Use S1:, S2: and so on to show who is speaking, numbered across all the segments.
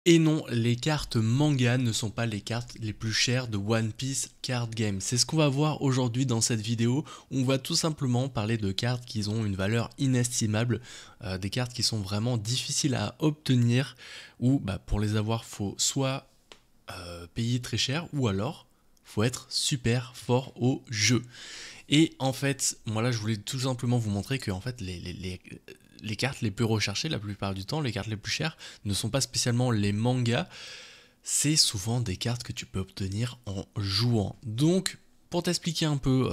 S1: Et non, les cartes manga ne sont pas les cartes les plus chères de One Piece Card Game. C'est ce qu'on va voir aujourd'hui dans cette vidéo. On va tout simplement parler de cartes qui ont une valeur inestimable, des cartes qui sont vraiment difficiles à obtenir, ou pour les avoir, faut soit payer très cher, ou alors faut être super fort au jeu. Et en fait, moi là, je voulais tout simplement vous montrer que en fait, les cartes les plus recherchées, la plupart du temps, les cartes les plus chères, ne sont pas spécialement les mangas, c'est souvent des cartes que tu peux obtenir en jouant. Donc, pour t'expliquer un peu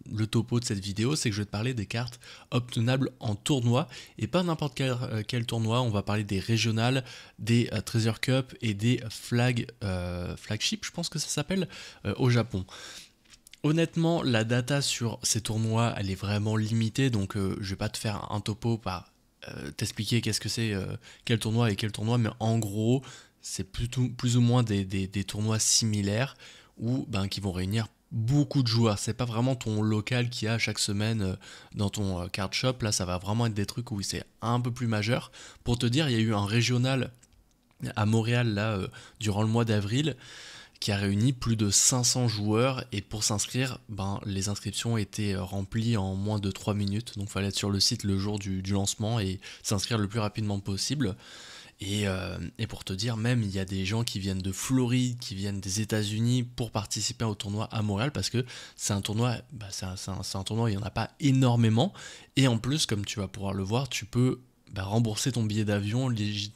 S1: le topo de cette vidéo, c'est que je vais te parler des cartes obtenables en tournoi, et pas n'importe quel tournoi, on va parler des régionales, des Treasure Cup et des flagship, je pense que ça s'appelle, au Japon. Honnêtement, la data sur ces tournois, elle est vraiment limitée, donc je vais pas te faire un topo par t'expliquer qu'est-ce que c'est, quel tournoi et quel tournoi, mais en gros, c'est plutôt plus ou moins des tournois similaires ou qui vont réunir beaucoup de joueurs. C'est pas vraiment ton local qui a chaque semaine dans ton card shop. Là, ça va vraiment être des trucs où c'est un peu plus majeur. Pour te dire, il y a eu un régional à Montréal là durant le mois d'avril qui a réuni plus de 500 joueurs, et pour s'inscrire, les inscriptions étaient remplies en moins de 3 minutes, donc il fallait être sur le site le jour du lancement et s'inscrire le plus rapidement possible. Et pour te dire, même il y a des gens qui viennent de Floride, qui viennent des États-Unis pour participer au tournoi à Montréal, parce que c'est un tournoi, c'est un tournoi où il n'y en a pas énormément, et en plus, comme tu vas pouvoir le voir, tu peux rembourser ton billet d'avion, legit,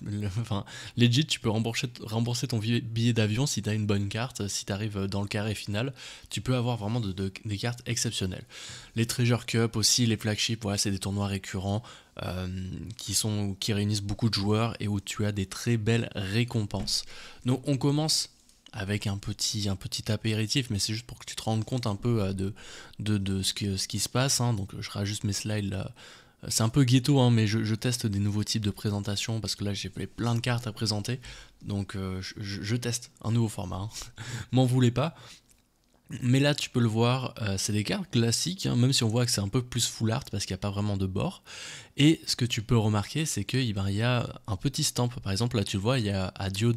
S1: tu peux rembourser ton billet d'avion si tu as une bonne carte, si tu arrives dans le carré final, tu peux avoir vraiment des cartes exceptionnelles. Les Treasure Cup aussi, les flagships, voilà, c'est des tournois récurrents qui réunissent beaucoup de joueurs et où tu as des très belles récompenses. Donc on commence avec un petit apéritif, mais c'est juste pour que tu te rendes compte un peu de ce qui se passe, hein. Donc je rajoute mes slides là. C'est un peu ghetto, hein, mais je teste des nouveaux types de présentation parce que là j'ai fait plein de cartes à présenter. Donc je teste un nouveau format, hein. M'en voulez pas. Mais là tu peux le voir, c'est des cartes classiques, hein, même si on voit que c'est un peu plus full art parce qu'il n'y a pas vraiment de bord. Et ce que tu peux remarquer, c'est qu'il y a un petit stamp. Par exemple, là tu le vois, il y a Adio,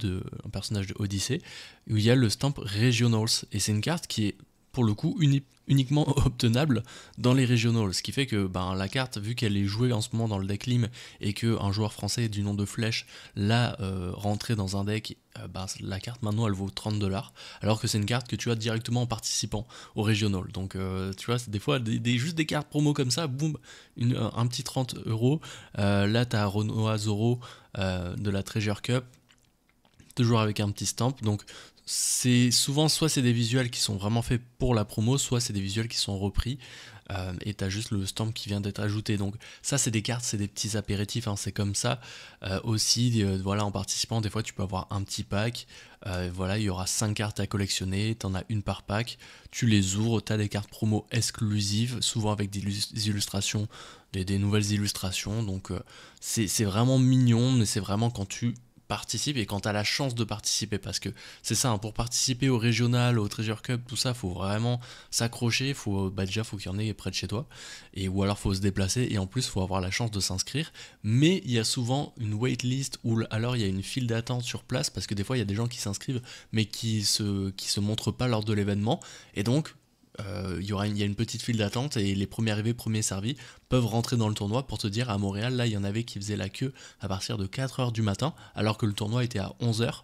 S1: un personnage de Odyssey, où il y a le stamp Regionals. Et c'est une carte qui est pour le coup uniquement obtenable dans les regionals, ce qui fait que la carte, vu qu'elle est jouée en ce moment dans le deck Lim et qu'un joueur français du nom de Flèche l'a rentrée dans un deck, la carte maintenant elle vaut 30$, alors que c'est une carte que tu as directement en participant au regional. Donc tu vois, c'est des fois juste des cartes promo comme ça, boum, un petit 30€. Là tu as Renoa Zoro de la Treasure Cup, toujours avec un petit stamp. Donc c'est souvent, soit c'est des visuels qui sont vraiment faits pour la promo, soit c'est des visuels qui sont repris et t'as juste le stamp qui vient d'être ajouté. Donc ça c'est des cartes, c'est des petits apéritifs, hein, c'est comme ça. Aussi voilà, en participant, des fois tu peux avoir un petit pack, voilà, il y aura 5 cartes à collectionner, t'en as une par pack, tu les ouvres, t'as des cartes promo exclusives, souvent avec des illustrations, des nouvelles illustrations. Donc c'est vraiment mignon, mais c'est vraiment quand tu participe et quand tu as la chance de participer, parce que c'est ça, hein, pour participer au régional, au Treasure Cup, tout ça, faut vraiment s'accrocher, déjà faut qu'il y en ait près de chez toi, et ou alors faut se déplacer, et en plus faut avoir la chance de s'inscrire. Mais il y a souvent une waitlist, ou alors il y a une file d'attente sur place, parce que des fois il y a des gens qui s'inscrivent mais qui se montrent pas lors de l'événement, et donc il y a une petite file d'attente, et les premiers arrivés, premiers servis peuvent rentrer dans le tournoi. Pour te dire, à Montréal, là, il y en avait qui faisaient la queue à partir de 4h du matin, alors que le tournoi était à 11h.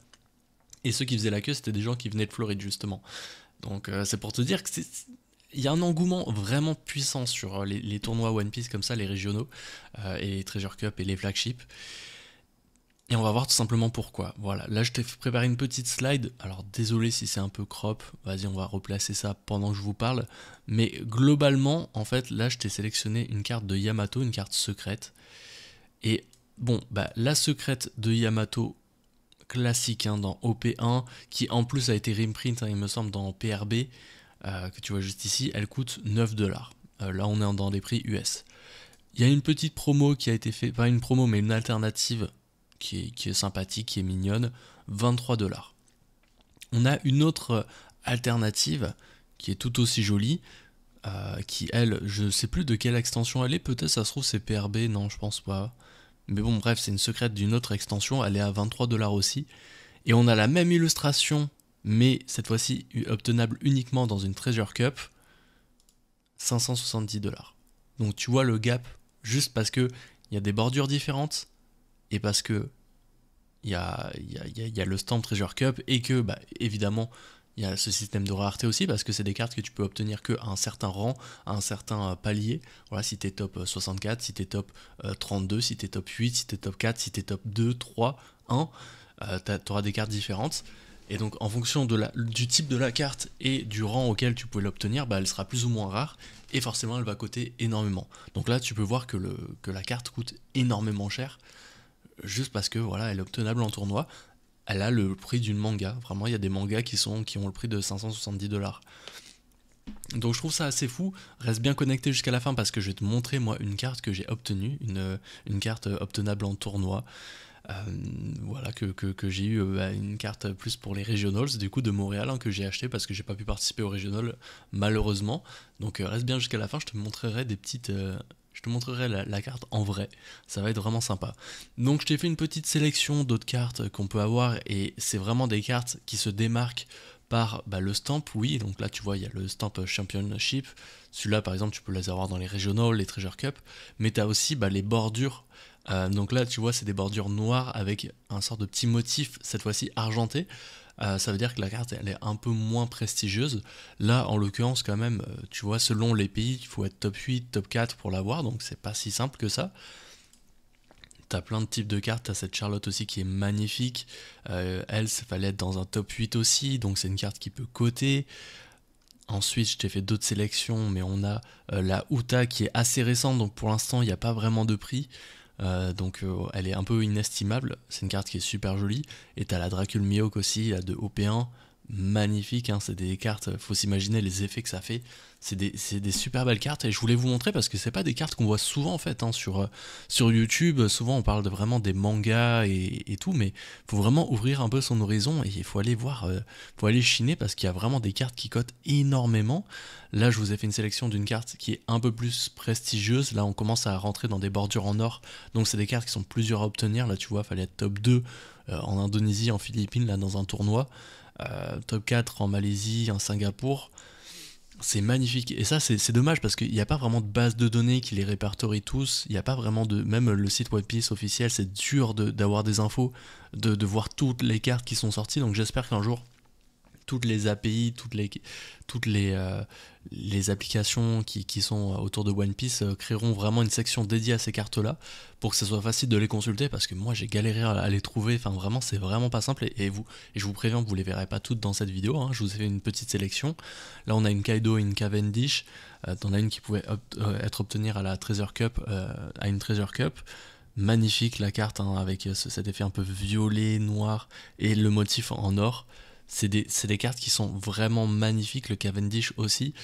S1: Et ceux qui faisaient la queue, c'était des gens qui venaient de Floride, justement. Donc c'est pour te dire que il y a un engouement vraiment puissant sur les tournois One Piece comme ça, les régionaux, et les Treasure Cup et les flagships. Et on va voir tout simplement pourquoi. Voilà, là je t'ai préparé une petite slide. Alors désolé si c'est un peu crop, vas-y on va replacer ça pendant que je vous parle. Mais globalement, en fait, là je t'ai sélectionné une carte de Yamato, une carte secrète. Et bon, la secrète de Yamato classique, hein, dans OP1, qui en plus a été reprint, hein, il me semble, dans PRB, que tu vois juste ici, elle coûte 9$. Là on est dans les prix US. Il y a une petite promo qui a été faite, pas une promo mais une alternative qui est sympathique, qui est mignonne, 23$. On a une autre alternative qui est tout aussi jolie, qui elle, je sais plus de quelle extension elle est, peut-être ça se trouve c'est PRB, non je pense pas, Mais bon, bref, c'est une secrète d'une autre extension, elle est à 23$ aussi. Et on a la même illustration, mais cette fois-ci obtenable uniquement dans une Treasure Cup, 570$. Donc tu vois le gap, juste parce que il y a des bordures différentes, et parce que il y a le stamp Treasure Cup, et que, bah, évidemment, il y a ce système de rareté aussi, parce que c'est des cartes que tu peux obtenir qu'à un certain rang, à un certain palier. Voilà, si t'es top 64, si t'es top 32, si t'es top 8, si t'es top 4, si t'es top 2, 3, 1, t'auras des cartes différentes. Et donc, en fonction du type de la carte et du rang auquel tu pouvais l'obtenir, bah, elle sera plus ou moins rare, et forcément, elle va coûter énormément. Donc là, tu peux voir que la carte coûte énormément cher, juste parce que voilà, elle est obtenable en tournoi. Elle a le prix d'une manga. Vraiment, il y a des mangas qui ont le prix de 570$. Donc je trouve ça assez fou. Reste bien connecté jusqu'à la fin parce que je vais te montrer moi une carte que j'ai obtenue, une carte obtenable en tournoi. Euh, voilà, que j'ai eu une carte plus pour les regionals du coup de Montréal, hein, que j'ai acheté parce que j'ai pas pu participer aux regionals malheureusement. Donc reste bien jusqu'à la fin, je te montrerai des petites je te montrerai la carte en vrai, ça va être vraiment sympa. Donc je t'ai fait une petite sélection d'autres cartes qu'on peut avoir, et c'est vraiment des cartes qui se démarquent par le stamp, oui. Donc là tu vois, il y a le stamp Championship, celui-là par exemple tu peux les avoir dans les regionals, les Treasure Cup, mais tu as aussi les bordures. Donc là tu vois, c'est des bordures noires avec un sort de petit motif, cette fois-ci argenté. Ça veut dire que la carte elle est un peu moins prestigieuse. Là en l'occurrence quand même, tu vois, selon les pays, il faut être top 8, top 4 pour l'avoir, donc c'est pas si simple que ça. T'as plein de types de cartes, t'as cette Charlotte aussi qui est magnifique. Elle, ça fallait être dans un top 8 aussi, donc c'est une carte qui peut coter. Ensuite, je t'ai fait d'autres sélections, mais on a la Uta qui est assez récente, donc pour l'instant, il n'y a pas vraiment de prix. Donc elle est un peu inestimable, c'est une carte qui est super jolie. Et t'as la Dracul Mihawk aussi, la de OP1, magnifique, hein, c'est des cartes, faut s'imaginer les effets que ça fait. C'est des super belles cartes, et je voulais vous montrer parce que c'est pas des cartes qu'on voit souvent en fait, hein, sur YouTube. Souvent on parle vraiment des mangas et tout, mais faut vraiment ouvrir un peu son horizon, et il faut aller voir, faut aller chiner, parce qu'il y a vraiment des cartes qui cotent énormément. Là je vous ai fait une sélection d'une carte qui est un peu plus prestigieuse. Là on commence à rentrer dans des bordures en or, donc c'est des cartes qui sont plus dures à obtenir. Là tu vois, fallait être top 2 en Indonésie, en Philippines, là dans un tournoi. Top 4 en Malaisie, en Singapour. C'est magnifique. Et ça, c'est dommage parce qu'il n'y a pas vraiment de base de données qui les répertorie tous. Il n'y a pas vraiment de. Même le site One Piece officiel, c'est dur d'avoir des infos, de voir toutes les cartes qui sont sorties. Donc j'espère qu'un jour, toutes les API, les applications qui sont autour de One Piece créeront vraiment une section dédiée à ces cartes-là, pour que ce soit facile de les consulter, parce que moi j'ai galéré à les trouver. Enfin vraiment, c'est vraiment pas simple, et je vous préviens, vous les verrez pas toutes dans cette vidéo, hein. Je vous ai fait une petite sélection. Là on a une Kaido et une Cavendish. T'en as une qui pouvait être obtenue à la Treasure Cup, à une Treasure Cup. Magnifique la carte, hein, avec cet effet un peu violet, noir, et le motif en or. C'est des cartes qui sont vraiment magnifiques, le Cavendish aussi.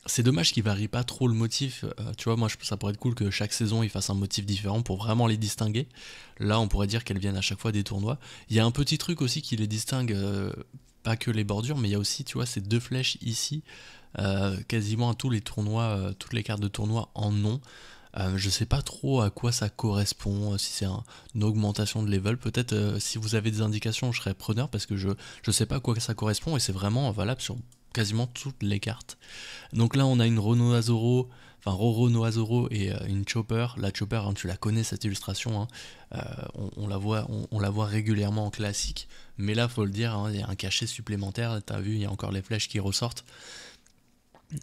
S1: C'est dommage qu'il varie pas trop le motif. Tu vois, moi ça pourrait être cool que chaque saison il fasse un motif différent pour vraiment les distinguer. Là on pourrait dire qu'elles viennent à chaque fois des tournois. Il y a un petit truc aussi qui les distingue, pas que les bordures, mais il y a aussi, tu vois, ces deux flèches ici. Quasiment à tous les tournois, toutes les cartes de tournoi en ont. Je sais pas trop à quoi ça correspond, si c'est une augmentation de level. Peut-être, si vous avez des indications, je serais preneur, parce que je sais pas à quoi ça correspond, et c'est vraiment valable sur quasiment toutes les cartes. Donc là on a une Roro Noazoro et une Chopper. La Chopper, hein, tu la connais cette illustration, hein. On la voit régulièrement en classique, mais là faut le dire, hein, il y a un cachet supplémentaire. T'as vu, il y a encore les flèches qui ressortent.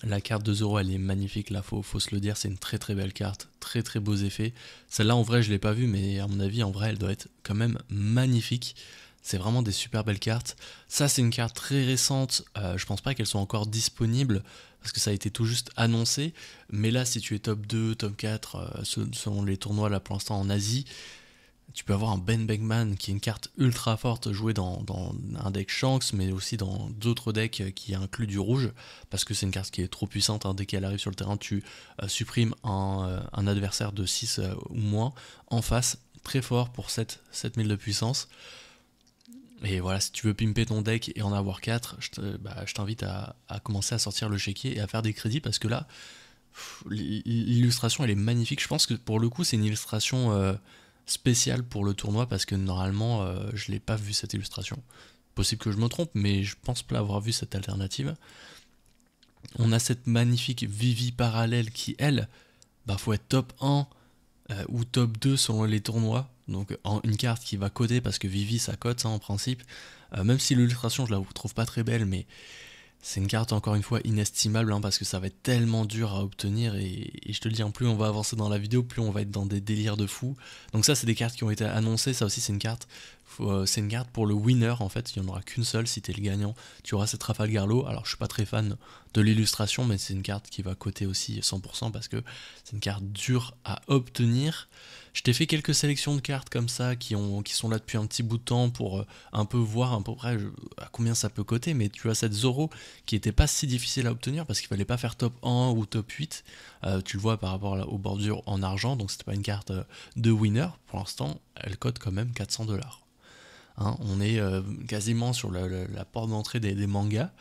S1: La carte de Zoro, elle est magnifique, là, faut se le dire, c'est une très très belle carte, très très beaux effets. Celle-là, en vrai, je l'ai pas vue, mais à mon avis, en vrai, elle doit être quand même magnifique. C'est vraiment des super belles cartes. Ça, c'est une carte très récente, je pense pas qu'elle soit encore disponible, parce que ça a été tout juste annoncé. Mais là, si tu es top 2, top 4, selon les tournois, là, pour l'instant, en Asie, tu peux avoir un Ben Beckman qui est une carte ultra forte, jouée dans un deck Shanks, mais aussi dans d'autres decks qui incluent du rouge, parce que c'est une carte qui est trop puissante, hein. Dès qu'elle arrive sur le terrain, tu supprimes un adversaire de 6 ou moins en face, très fort pour 7000 de puissance. Et voilà, si tu veux pimper ton deck et en avoir 4, je t'invite à commencer à sortir le chéquier et à faire des crédits, parce que là, L'illustration elle est magnifique. Je pense que pour le coup c'est une illustration spéciale pour le tournoi parce que normalement je l'ai pas vu cette illustration. Possible que je me trompe, mais je pense pas avoir vu cette alternative. On a cette magnifique Vivi parallèle qui elle, bah faut être top 1 ou top 2 selon les tournois. Donc une carte qui va coter parce que Vivi ça cote ça en principe. Même si l'illustration je la trouve pas très belle, mais c'est une carte encore une fois inestimable parce que ça va être tellement dur à obtenir et je te le dis, plus on va avancer dans la vidéo, plus on va être dans des délires de fou. Donc ça c'est des cartes qui ont été annoncées, ça aussi c'est une carte pour le winner en fait, il n'y en aura qu'une seule, si t'es le gagnant tu auras cette Rafale Garlo. Alors je suis pas très fan de l'illustration mais c'est une carte qui va coter aussi 100% parce que c'est une carte dure à obtenir. Je t'ai fait quelques sélections de cartes comme ça qui sont là depuis un petit bout de temps pour un peu voir à peu près à combien ça peut coter, mais tu as cette Zoro qui était pas si difficile à obtenir parce qu'il fallait pas faire top 1 ou top 8, tu le vois par rapport aux bordures en argent, donc c'était pas une carte de winner. Pour l'instant elle cote quand même 400$. Hein, on est quasiment sur la porte d'entrée des mangas.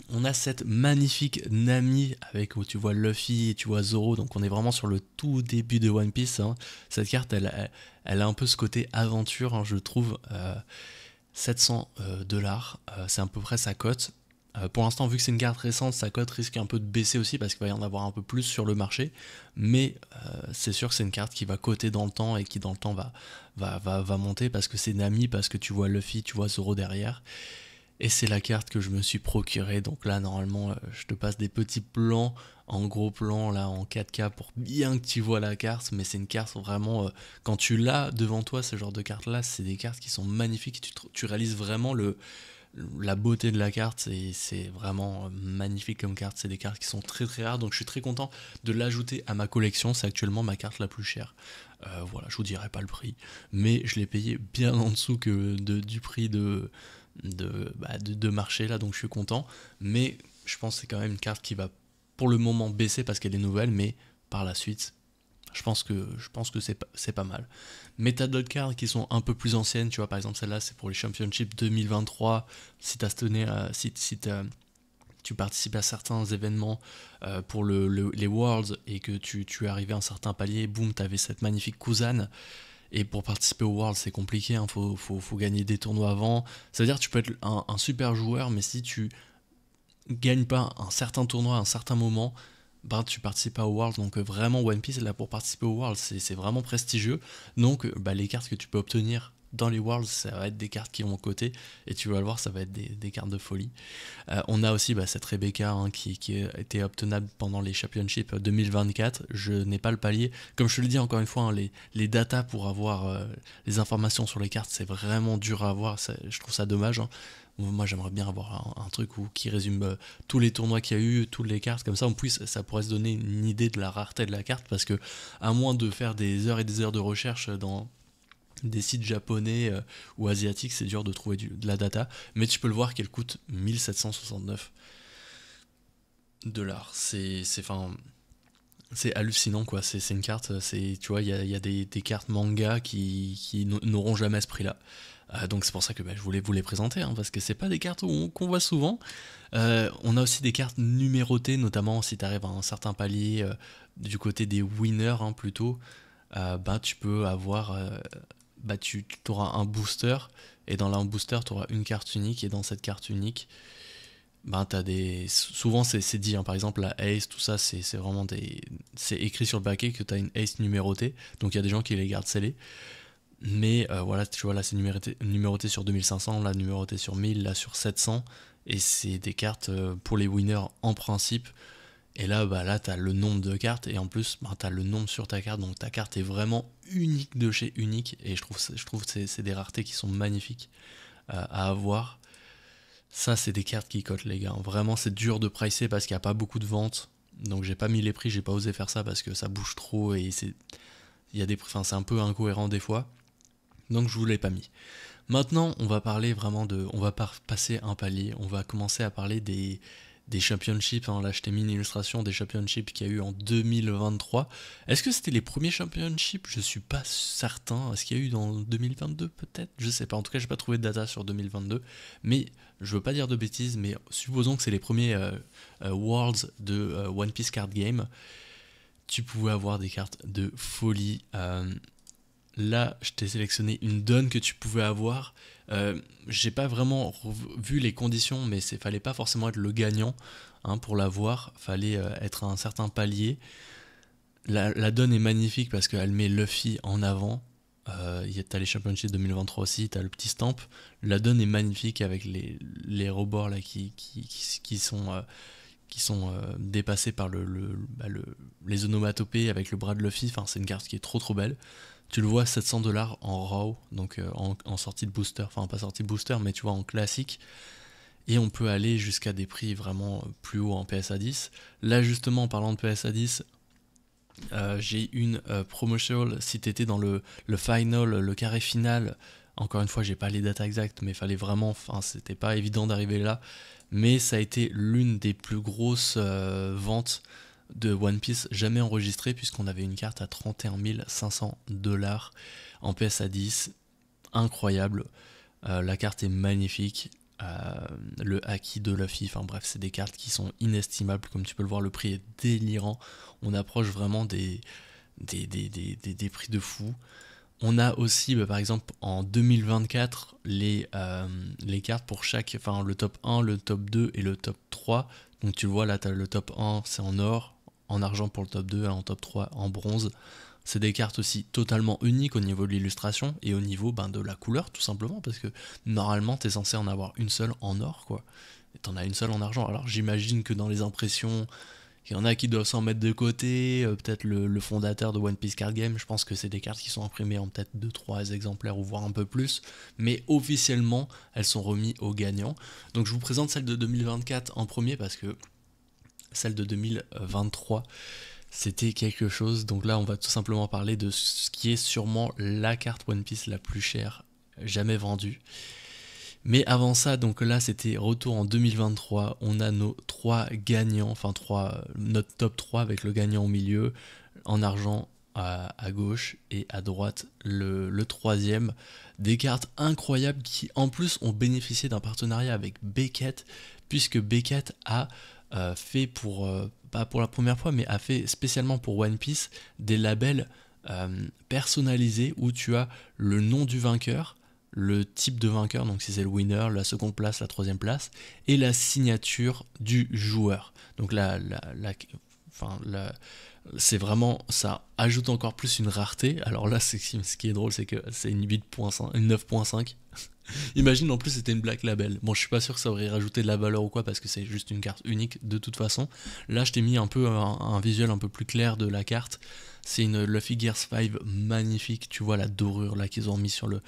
S1: On a cette magnifique Nami avec où tu vois Luffy et tu vois Zoro, donc on est vraiment sur le tout début de One Piece. Hein. Cette carte elle a un peu ce côté aventure, hein, je trouve. 700$, c'est à peu près sa cote. Pour l'instant, vu que c'est une carte récente, sa cote risque un peu de baisser aussi parce qu'il va y en avoir un peu plus sur le marché. Mais c'est sûr que c'est une carte qui va coter dans le temps et qui dans le temps va monter parce que c'est Nami, parce que tu vois Luffy, tu vois Zoro derrière. Et c'est la carte que je me suis procurée. Donc là, normalement, je te passe des petits plans en gros plan, là, en 4K pour bien que tu vois la carte. Mais c'est une carte vraiment, quand tu l'as devant toi, ce genre de carte-là, c'est des cartes qui sont magnifiques. Tu réalises vraiment la beauté de la carte. C'est vraiment magnifique comme carte. C'est des cartes qui sont très très rares. Donc je suis très content de l'ajouter à ma collection. C'est actuellement ma carte la plus chère. Voilà, je vous dirai pas le prix. Mais je l'ai payé bien en dessous du prix de marché là, donc je suis content, mais je pense que c'est quand même une carte qui va pour le moment baisser parce qu'elle est nouvelle, mais par la suite je pense que c'est pas mal. Mais t'as d'autres cartes qui sont un peu plus anciennes, tu vois, par exemple celle-là c'est pour les Championships 2023, si tu participes à certains événements pour les Worlds et que tu es arrivé à un certain palier, boum, t'avais cette magnifique Kuzan. Et pour participer au World, c'est compliqué, hein, faut gagner des tournois avant. Ça veut dire que tu peux être un super joueur, mais si tu gagnes pas un certain tournoi à un certain moment, bah, tu participes pas au World. Donc vraiment, One Piece est là pour participer au World, c'est vraiment prestigieux. Donc bah, les cartes que tu peux obtenir dans les Worlds, ça va être des cartes qui vont coter, et tu vas le voir, ça va être des cartes de folie. On a aussi cette Rebecca hein, qui a été obtenable pendant les Championships 2024. Je n'ai pas le palier. Comme je te le dis encore une fois, hein, les datas pour avoir les informations sur les cartes, c'est vraiment dur à avoir. Je trouve ça dommage. Hein. Moi j'aimerais bien avoir un truc qui résume tous les tournois qu'il y a eu, toutes les cartes, comme ça en plus ça pourrait se donner une idée de la rareté de la carte, parce que à moins de faire des heures et des heures de recherche dans des sites japonais ou asiatiques, c'est dur de trouver de la data, mais tu peux le voir qu'elle coûte 1769 dollars. C'est hallucinant quoi, c'est une carte, tu vois, il y a des cartes manga qui n'auront jamais ce prix là. Donc c'est pour ça que je voulais vous les présenter, hein, parce que c'est pas des cartes qu'on voit souvent. On a aussi des cartes numérotées, notamment si tu arrives à un certain palier du côté des winners hein, plutôt, tu peux avoir tu auras un booster, et dans un booster tu auras une carte unique, et dans cette carte unique t'as souvent c'est dit hein, par exemple la ace, tout ça c'est vraiment c'est écrit sur le paquet que tu as une ace numérotée, donc il y a des gens qui les gardent scellées, mais voilà, tu vois là c'est numéroté sur 2500, là numéroté sur 1000, là sur 700, et c'est des cartes pour les winners en principe. Et là, là tu as le nombre de cartes, et en plus, tu as le nombre sur ta carte, donc ta carte est vraiment unique de chez unique, et je trouve que c'est des raretés qui sont magnifiques à avoir. Ça, c'est des cartes qui cotent, les gars. Vraiment, c'est dur de pricer parce qu'il n'y a pas beaucoup de ventes, donc j'ai pas mis les prix, j'ai pas osé faire ça parce que ça bouge trop, et c'est un peu incohérent des fois, donc je vous l'ai pas mis. Maintenant, on va parler vraiment on va passer un palier, on va commencer à parler des des championships, hein. Là je t'ai mis une illustration des championships qu'il y a eu en 2023. Est-ce que c'était les premiers championships? Je suis pas certain. Est-ce qu'il y a eu dans 2022 peut-être? Je sais pas, en tout cas j'ai pas trouvé de data sur 2022, mais je veux pas dire de bêtises, mais supposons que c'est les premiers Worlds de One Piece Card Game. Tu pouvais avoir des cartes de folie. Là, je t'ai sélectionné une donne que tu pouvais avoir. J'ai pas vraiment vu les conditions, mais fallait pas forcément être le gagnant, hein, pour l'avoir. Fallait être à un certain palier. La donne est magnifique parce qu'elle met Luffy en avant. T'as les Championships 2023 aussi, t'as le petit stamp. La donne est magnifique avec les rebords là qui sont dépassés par les onomatopées avec le bras de Luffy. Enfin, c'est une carte qui est trop belle. Tu le vois, 700$ en RAW, donc en sortie de booster, enfin pas sortie de booster, mais tu vois en classique. Et on peut aller jusqu'à des prix vraiment plus hauts en PSA 10. Là justement, en parlant de PSA 10, j'ai une promotion. Si t'étais dans le final, le carré final, encore une fois j'ai pas les dates exactes, mais fallait vraiment, enfin c'était pas évident d'arriver là, mais ça a été l'une des plus grosses ventes de One Piece jamais enregistrée, puisqu'on avait une carte à 31 500$ en PSA 10, incroyable. La carte est magnifique. Le haki de Luffy, enfin bref, c'est des cartes qui sont inestimables, comme tu peux le voir, le prix est délirant. On approche vraiment des prix de fou. On a aussi, par exemple, en 2024, les cartes pour chaque, enfin le top 1, le top 2 et le top 3. Donc tu le vois, là, tu as le top 1, c'est en or, en argent pour le top 2, en top 3, en bronze. C'est des cartes aussi totalement uniques au niveau de l'illustration et au niveau de la couleur, tout simplement, parce que normalement, tu es censé en avoir une seule en or, quoi. Et t'en as une seule en argent. Alors j'imagine que dans les impressions, il y en a qui doivent s'en mettre de côté, peut-être le fondateur de One Piece Card Game, je pense que c'est des cartes qui sont imprimées en peut-être 2-3 exemplaires ou voire un peu plus, mais officiellement elles sont remises aux gagnants. Donc je vous présente celle de 2024 en premier parce que celle de 2023 c'était quelque chose. Donc là on va tout simplement parler de ce qui est sûrement la carte One Piece la plus chère jamais vendue. Mais avant ça, donc là c'était retour en 2023, on a nos 3 gagnants, enfin notre top 3 avec le gagnant au milieu, en argent à gauche et à droite le troisième. Des cartes incroyables qui en plus ont bénéficié d'un partenariat avec Beckett, puisque Beckett a fait pas pour la première fois, mais a fait spécialement pour One Piece des labels personnalisés où tu as le nom du vainqueur, le type de vainqueur, donc si c'est le winner, la seconde place, la troisième place, et la signature du joueur. Donc c'est vraiment, ça ajoute encore plus une rareté. Alors là, ce qui est drôle, c'est que c'est une 8.5, une 9.5. Imagine, en plus c'était une Black Label. Bon, je suis pas sûr que ça aurait rajouté de la valeur ou quoi, parce que c'est juste une carte unique de toute façon. Là, je t'ai mis un peu un visuel un peu plus clair de la carte. C'est une Luffy Gears 5 magnifique. Tu vois la dorure là qu'ils ont mis sur le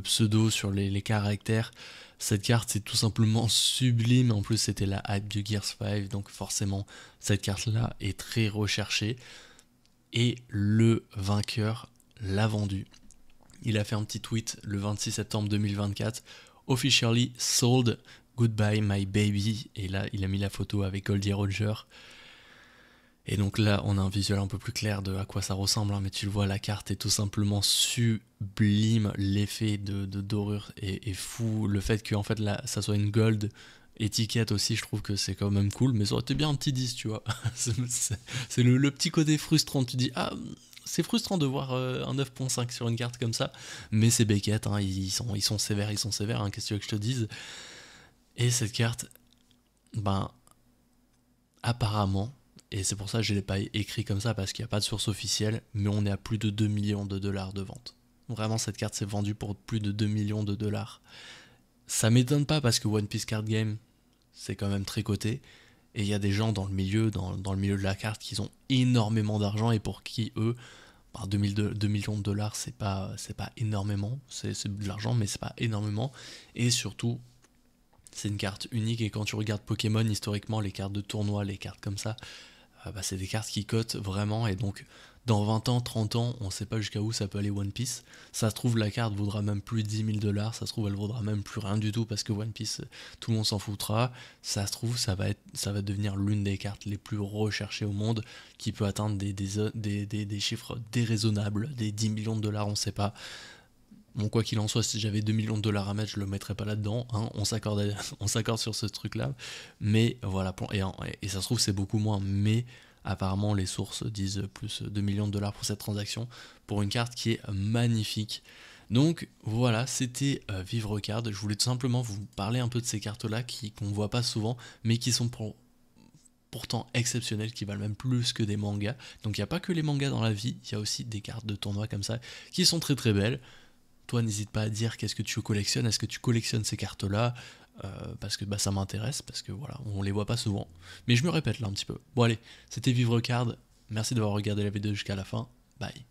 S1: pseudo, sur les caractères. Cette carte c'est tout simplement sublime. En plus c'était la hype du Gears 5, donc forcément cette carte là est très recherchée. Et le vainqueur l'a vendu. Il a fait un petit tweet le 26 septembre 2024. Officially sold, goodbye my baby. Et là il a mis la photo avec Goldie Roger. Et donc là, on a un visuel un peu plus clair de à quoi ça ressemble, hein, mais tu le vois, la carte est tout simplement sublime. L'effet de dorure est fou. Le fait que en fait, là, ça soit une gold étiquette aussi, je trouve que c'est quand même cool, mais ça aurait été bien un petit 10, tu vois. C'est le petit côté frustrant. Tu dis, ah, c'est frustrant de voir un 9.5 sur une carte comme ça, mais c'est Beckett, hein, ils sont sévères, hein, qu'est-ce que tu veux que je te dise. Et cette carte, apparemment, et c'est pour ça que je ne l'ai pas écrit comme ça, parce qu'il n'y a pas de source officielle, mais on est à plus de 2 millions de dollars de vente. Vraiment, cette carte s'est vendue pour plus de 2 millions de dollars. Ça m'étonne pas, parce que One Piece Card Game, c'est quand même très coté, et il y a des gens dans le milieu, dans le milieu de la carte, qui ont énormément d'argent, et pour qui, eux, 2 millions de dollars, c'est pas énormément, c'est de l'argent, mais c'est pas énormément, et surtout, c'est une carte unique, et quand tu regardes Pokémon, historiquement, les cartes de tournoi, les cartes comme ça, c'est des cartes qui cotent vraiment, et donc dans 20 ans, 30 ans, on sait pas jusqu'à où ça peut aller One Piece. Ça se trouve, la carte vaudra même plus 10 000 $, ça se trouve, elle vaudra même plus rien du tout parce que One Piece, tout le monde s'en foutra. Ça se trouve, ça va devenir l'une des cartes les plus recherchées au monde, qui peut atteindre des chiffres déraisonnables, des 10 millions de dollars, on sait pas. Bon, quoi qu'il en soit, si j'avais 2 millions de dollars à mettre, je le mettrais pas là-dedans, hein, on s'accorde sur ce truc-là, mais voilà, et ça se trouve c'est beaucoup moins, mais apparemment les sources disent plus 2 millions de dollars pour cette transaction, pour une carte qui est magnifique. Donc voilà, c'était Vivre Card, je voulais tout simplement vous parler un peu de ces cartes-là, qu'on voit pas souvent, mais qui sont pourtant exceptionnelles, qui valent même plus que des mangas. Donc il n'y a pas que les mangas dans la vie, il y a aussi des cartes de tournoi comme ça, qui sont très très belles. Toi, n'hésite pas à dire qu'est-ce que tu collectionnes, est-ce que tu collectionnes ces cartes-là, parce que bah, ça m'intéresse, parce que voilà, on les voit pas souvent. Mais je me répète là un petit peu. Bon allez, c'était Vivre Card, merci d'avoir regardé la vidéo jusqu'à la fin, bye.